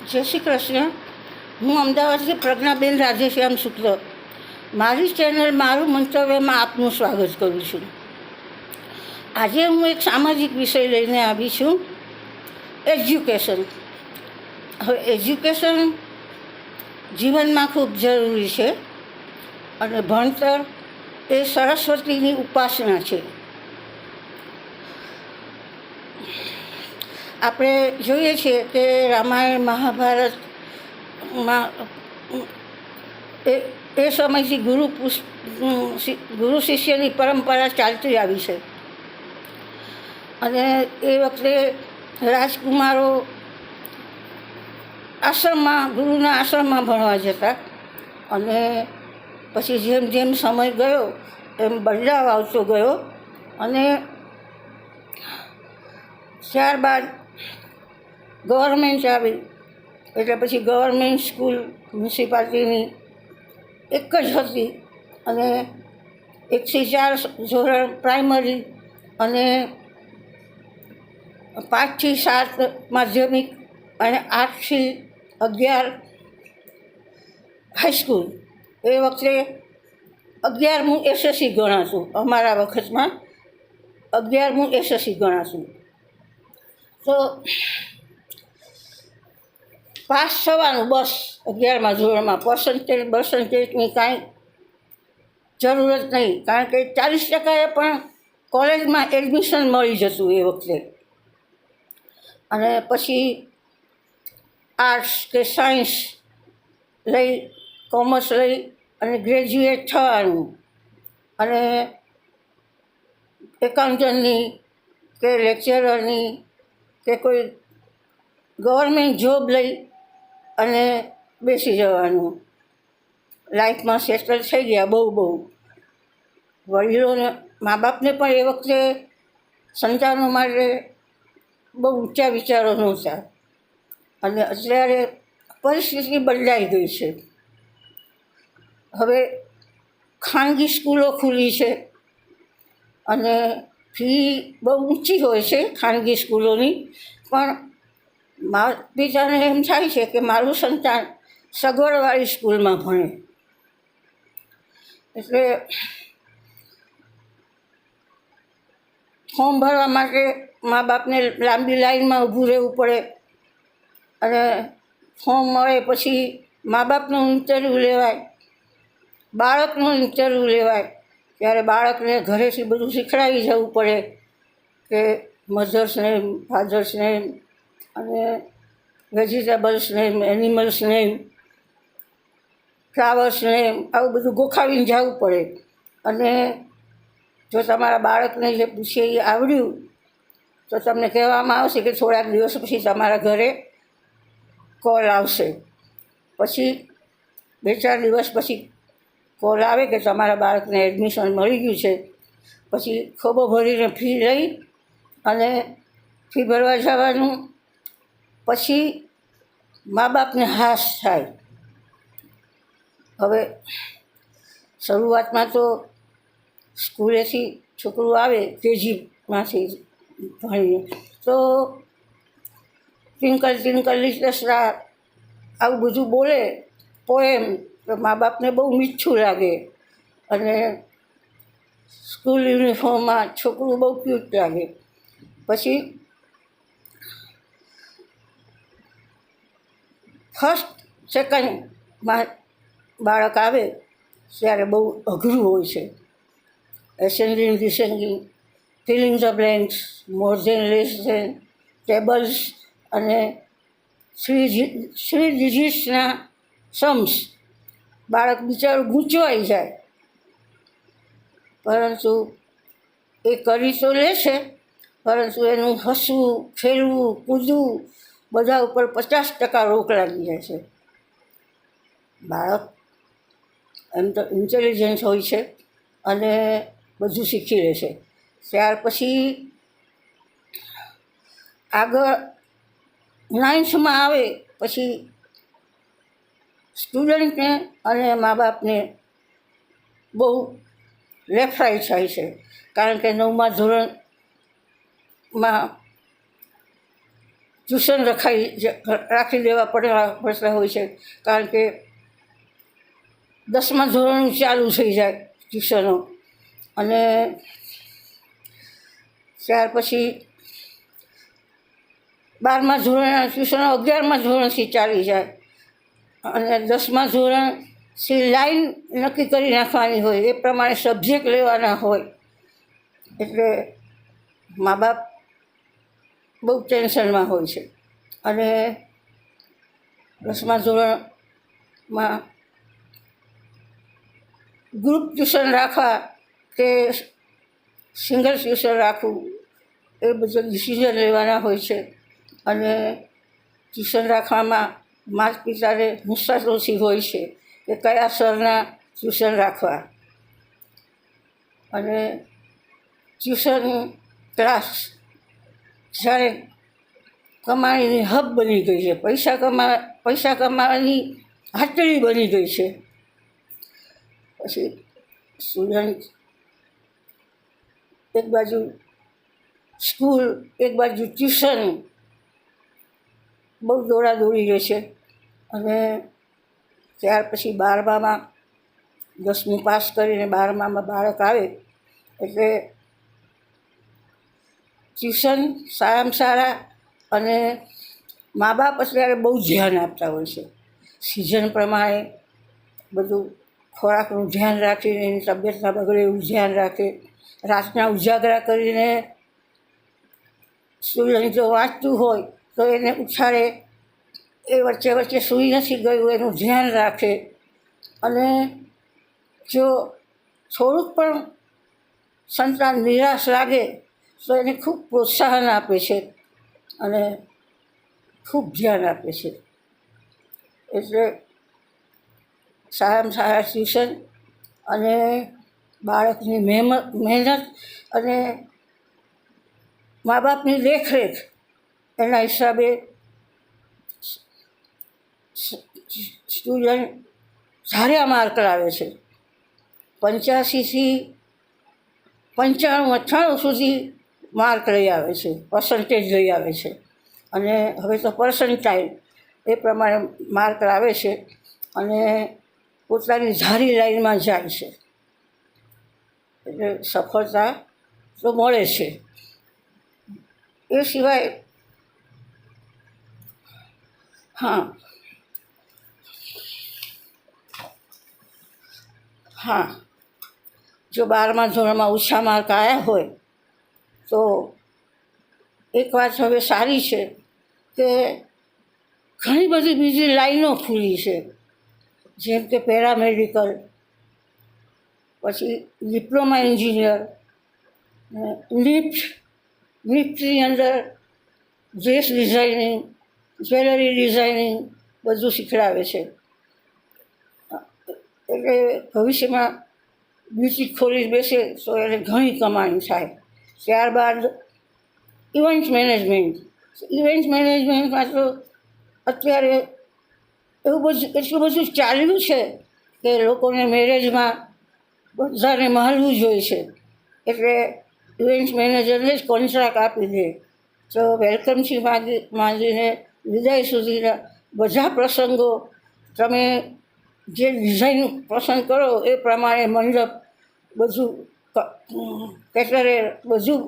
જય શ્રી કૃષ્ણ. હું અમદાવાદથી પ્રજ્ઞાબેન રાધેશ્યામ શુક્લ મારી ચેનલ મારું મંતવ્યમાં આપનું સ્વાગત કરું છું. આજે હું એક સામાજિક વિષય લઈને આવી છું, એજ્યુકેશન. હવે એજ્યુકેશન જીવનમાં ખૂબ જરૂરી છે અને ભણતર એ સરસ્વતીની ઉપાસના છે. આપણે જોઈએ છીએ કે રામાયણ મહાભારતમાં એ સમયથી ગુરુ શિષ્યની પરંપરા ચાલતી આવી છે અને એ વખતે રાજકુમારો ગુરુના આશ્રમમાં ભણવા જતા અને પછી જેમ જેમ સમય ગયો એમ બદલાવ આવતો ગયો અને ત્યારબાદ ગવર્મેન્ટ આવી એટલે પછી ગવર્મેન્ટ સ્કૂલ મ્યુનિસિપાલિટીની એક જ હતી અને 1 થી 4 ધોરણ પ્રાઇમરી અને 5 થી 7 માધ્યમિક અને 8 થી 11 હાઈસ્કૂલ. એ વખતે 11મું એસએસસી ગણાતું, અમારા વખતમાં 11મું એસએસસી ગણાતું. તો પાસ થવાનું બસ 11મા ધોરણમાં. પર્સન્ટેજની કાંઈ જરૂરત નહીં, કારણ કે 40%એ પણ કોલેજમાં એડમિશન મળી જતું એ વખતે. અને પછી આર્ટ્સ કે સાયન્સ લઈ, કોમર્સ લઈ અને ગ્રેજ્યુએટ થવાનું અને એકાઉન્ટન્ટની કે લેક્ચરરની કે કોઈ ગવર્મેન્ટ જોબ લઈ અને બેસી જવાનું. લાઈફમાં સેટલ થઈ ગયા બહુ. વડીલોને, મા બાપને પણ એ વખતે સંતાનો માટે બહુ ઊંચા વિચારો નહોતા અને અત્યારે પરિસ્થિતિ બદલાઈ ગઈ છે. હવે ખાનગી સ્કૂલો ખુલી છે અને ફી બહુ ઊંચી હોય છે ખાનગી સ્કૂલોની, પણ માતા પિતાને એમ થાય છે કે મારું સંતાન સગવડવાળી સ્કૂલમાં ભણે. એટલે ફોર્મ ભરવા માટે મા બાપને લાંબી લાઈનમાં ઊભું રહેવું પડે અને ફોર્મ મળે પછી મા બાપનું ઇન્ટરવ્યૂ લેવાય, બાળકનું ઇન્ટરવ્યૂ લેવાય. ત્યારે બાળકને ઘરેથી બધું શીખડાવી જવું પડે કે મધર્સ નેમ, ફાધર્સ નેમ અને vegetables name, animals name, flowers name, આવું બધું ગોખાવીને જવું પડે. અને જો તમારા બાળકને જે પૂછીએ એ આવડ્યું તો તમને કહેવામાં આવશે કે થોડાક દિવસ પછી તમારા ઘરે કોલ આવશે. પછી 2-4 દિવસ પછી કોલ આવે કે તમારા બાળકને એડમિશન મળી ગયું છે. પછી ખોબો ભરીને ફી લઈ અને ફી ભરવા જવાનું. પછી મા બાપને હાશ થાય. હવે શરૂઆતમાં તો સ્કૂલેથી છોકરું આવે કેજીમાંથી ભણીને તો ટ્વિંકલ ટ્વિંકલ લિટલ સ્ટાર આવું બધું બોલે પોએમ, તો મા બાપને બહુ મીઠું લાગે અને સ્કૂલ યુનિફોર્મમાં છોકરું બહુ ક્યુટ લાગે. પછી ફર્સ્ટ સેકન્ડમાં બાળક આવે ત્યારે બહુ અઘરું હોય છે. Ascending descending, filling the blanks, more than less than, tables અને 3 ડિજિટ્સના सम्स બાળક બિચારું ગૂંચવાઈ જાય. પરંતુ એ કરી તો લે છે, પરંતુ એનું હસવું, ખેલવું, કૂદવું બધા ઉપર 50% રોક લાગી જાય છે. બાળક એમ તો ઇન્ટેલિજન્ટ હોય છે અને બધું શીખી લે છે. ત્યાર પછી આગળ 9થમાં આવે પછી સ્ટુડન્ટને અને મા બાપને બહુ લેફ્રાઈ થાય છે, કારણ કે 9મા ધોરણમાં ટ્યુશન રાખી દેવા પડતા હોય છે, કારણ કે 10મા ધોરણ ચાલુ થઈ જાય ટ્યુશનો, અને ત્યાર પછી 12મા ધોરણના ટ્યુશનો 11મા ધોરણથી ચાલી જાય, અને 10મા ધોરણથી લાઈન નક્કી કરી નાખવાની હોય, એ પ્રમાણે સબ્જેક્ટ લેવાના હોય. એટલે મા બાપ બહુ ટેન્શનમાં હોય છે. અને 10મા ધોરણમાં ગ્રુપ ટ્યુશન રાખવા કે સિંગલ ટ્યુશન રાખવું, એ બધા ડિસિઝન લેવાના હોય છે. અને ટ્યુશન રાખવામાં માતા પિતાને મુશ્કેલી હોય છે કે કયા સરના ટ્યુશન રાખવા. અને ટ્યુશન ક્લાસ જાણે કમાણીની હબ બની ગઈ છે, પૈસા કમાવાની હાટડી બની ગઈ છે. પછી સ્ટુડન્ટ એક બાજુ સ્કૂલ, એક બાજુ ટ્યુશન, બહુ દોડાદોડી રહે છે. અને ત્યાર પછી 12મામાં 10મું પાસ કરીને 12મામાં બાળક આવે એટલે ટ્યુશન સારામાં સારા. અને મા બાપ અત્યારે બહુ ધ્યાન આપતા હોય છે, સિઝન પ્રમાણે બધું ખોરાકનું ધ્યાન રાખીને, એની તબિયત ના બગડે એવું ધ્યાન રાખે. રાતના ઉજાગરા કરીને સ્ટુડન્ટ જો વાંચતું હોય તો એને ઉછાળે, એ વચ્ચે વચ્ચે સૂઈ નથી ગયું એનું ધ્યાન રાખે. અને જો થોડુંક પણ સંતાન નિરાશ લાગે તો એને ખૂબ પ્રોત્સાહન આપે છે અને ખૂબ ધ્યાન આપે છે. એટલે સારામાં સારા ટ્યુશન અને બાળકની મહેનત અને મા બાપની દેખરેખ, એના હિસાબે સ્ટુડન્ટ સારા માર્ક લાવે છે. 85થી 95, 98 સુધી માર્ક લઈ આવે છે, પર્સન્ટેજ લઈ આવે છે. અને હવે તો પર્સન્ટાઇલ એ પ્રમાણે માર્ક લાવે છે અને પોતાની ધારી લાઈનમાં જાય છે. એટલે સફળતા તો મળે છે. એ સિવાય જો 12મા ધોરણમાં ઓછા માર્ક આવ્યા હોય તો એક વાત હવે સારી છે કે ઘણી બધી બીજી લાઈનો ખુલી છે, જેમ કે પેરામેડિકલ, પછી ડિપ્લોમા એન્જિનિયર, લિફ્ટની અંદર ડ્રેસ ડિઝાઇનિંગ, જ્વેલરી ડિઝાઇનિંગ બધું શીખડાવે છે. એટલે ભવિષ્યમાં બ્યુટિક ખોલી બેસે તો એને ઘણી કમાણી થાય. ત્યારબાદ ઇવેન્ટ મેનેજમેન્ટમાં તો અત્યારે એટલું બધું ચાલ્યું છે કે લોકોને મેરેજમાં બધાને માલવું જોઈએ છે, એટલે ઇવેન્ટ મેનેજરને જ કોન્ટ્રાક્ટ આપી દે તો વેલકમથી માંડીને વિદાય સુધીના બધા પ્રસંગો તમે જે ડિઝાઇન પસંદ કરો એ પ્રમાણે મંડપ બધું કેટરે બધું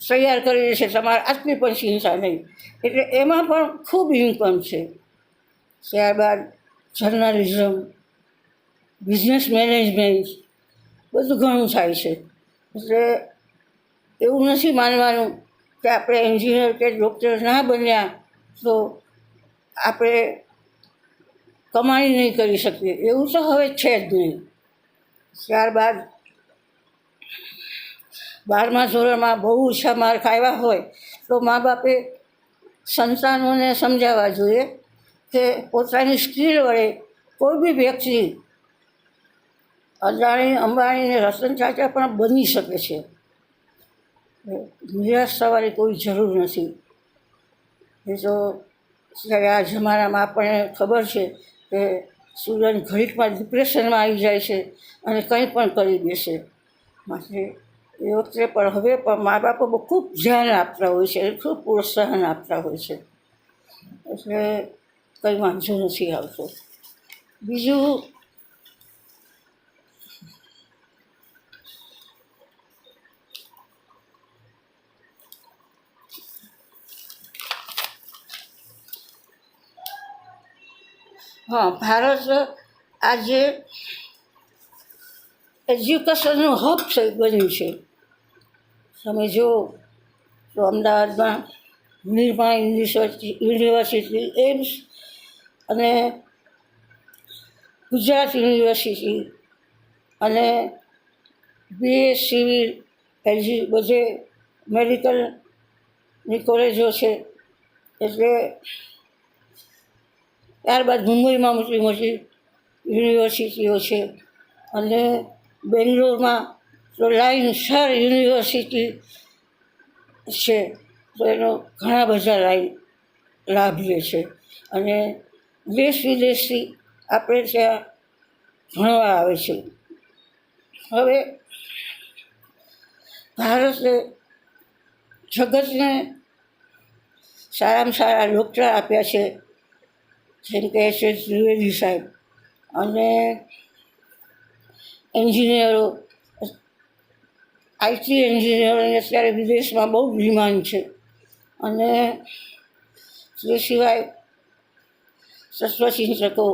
તૈયાર કરી દેશે, તમારે આટલી પણ ચિંતા નહીં. એટલે એમાં પણ ખૂબ ઇન્કમ છે. ત્યારબાદ જર્નલિઝમ, બિઝનેસ મેનેજમેન્ટ બધું ઘણું થાય છે. એટલે એવું નથી માનવાનું કે આપણે એન્જિનિયર કે ડૉક્ટર ના બન્યા તો આપણે કમાણી નહીં કરી શકીએ, એવું તો હવે છે જ નહીં. ત્યારબાદ 12મા ધોરણમાં બહુ ઓછા માર્ક આવ્યા હોય તો મા બાપે સંતાનોને સમજાવવા જોઈએ કે પોતાની સ્કિલ વડે કોઈ બી વ્યક્તિ અદાણી, અંબાણી ને રતન ટાટા પણ બની શકે છે. નિરાશ થવાની કોઈ જરૂર નથી. એ તો ત્યારે આ જમાનામાં આપણને ખબર છે કે સ્ટુડન્ટ ઘડીકમાં ડિપ્રેશનમાં આવી જાય છે અને કંઈ પણ કરી દેશે. માટે એ વખતે પણ હવે પણ મા બાપો બહુ ખૂબ ધ્યાન આપતા હોય છે, ખૂબ પ્રોત્સાહન આપતા હોય છે, એટલે કંઈ વાંધો નથી આવતો. બીજું, હા, ભારત આજે એજ્યુકેશનનું હબ બન્યું છે. તમે જો તો અમદાવાદમાં નિર્મા યુનિવર્સિટી, એમ્સ અને ગુજરાત યુનિવર્સિટી અને BSc બધે મેડિકલની કોલેજો છે. એટલે ત્યારબાદ મુંબઈમાં મોટી મોટી યુનિવર્સિટીઓ છે અને બેંગ્લોરમાં તો લાઇનસર યુનિવર્સિટી છે, તો એનો ઘણા બધા લાભ લે છે અને દેશ વિદેશથી આપણે ત્યાં ભણવા આવે છે. હવે ભારતે જગતને સારામાં સારા ડૉક્ટર આપ્યા છે, જેમ કે HS દ્વિવેદી સાહેબ, અને એન્જિનિયરો, IT એન્જિનિયરોની અત્યારે વિદેશમાં બહુ ડિમાન્ડ છે. અને તે સિવાય તત્વચિંતકો,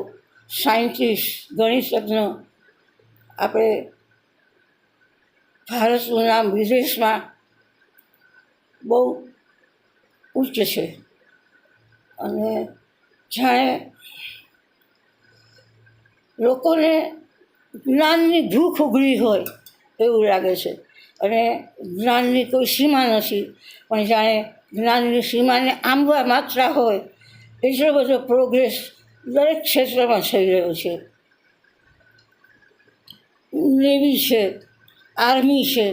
સાયન્ટિસ્ટ, ગણિતજ્ઞ, આપણે ભારતનું નામ વિદેશમાં બહુ ઉચ્ચ છે અને જાણે લોકોને જ્ઞાનની ભૂખ ઉઘડી હોય એવું લાગે છે. અને જ્ઞાનની કોઈ સીમા નથી, પણ જાણે જ્ઞાનની સીમાને આંબવા માગતા હોય એટલો બધો પ્રોગ્રેસ દરેક ક્ષેત્રમાં થઈ રહ્યો છે. નેવી છે, આર્મી છે,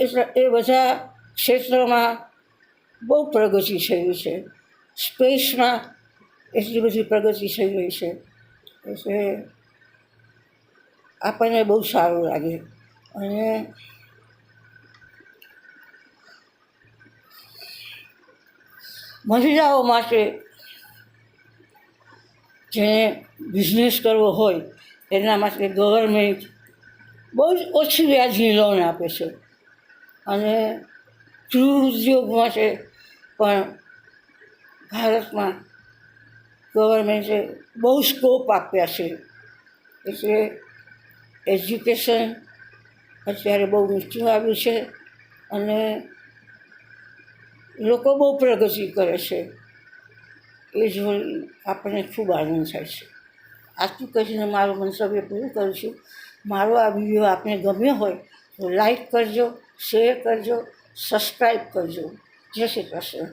એટલે એ બધા ક્ષેત્રોમાં બહુ પ્રગતિ થઈ છે. સ્પેસમાં એટલી બધી પ્રગતિ થઈ રહી છે, એટલે આપણને બહુ સારું લાગે. અને મહિલાઓ માટે જેને બિઝનેસ કરવો હોય એના માટે ગવર્મેન્ટ બહુ જ ઓછી વ્યાજની લોન આપે છે અને ગૃહ ઉદ્યોગ માટે પણ ભારતમાં ગવર્મેન્ટે બહુ સ્કોપ આપ્યા છે. એટલે એજ્યુકેશન અત્યારે બહુ ઊંચું આવ્યું છે અને લોકો બહુ પ્રગતિ કરે છે. એ જોઈ આપણને ખૂબ આનંદ થાય છે. આટલું કહીને મારું મંતવ્ય પૂરું કરું છું. મારો આ વિડીયો આપને ગમ્યો હોય તો લાઈક કરજો, શેર કરજો, સબસ્ક્રાઈબ કરજો. જય શ્રી કૃષ્ણ.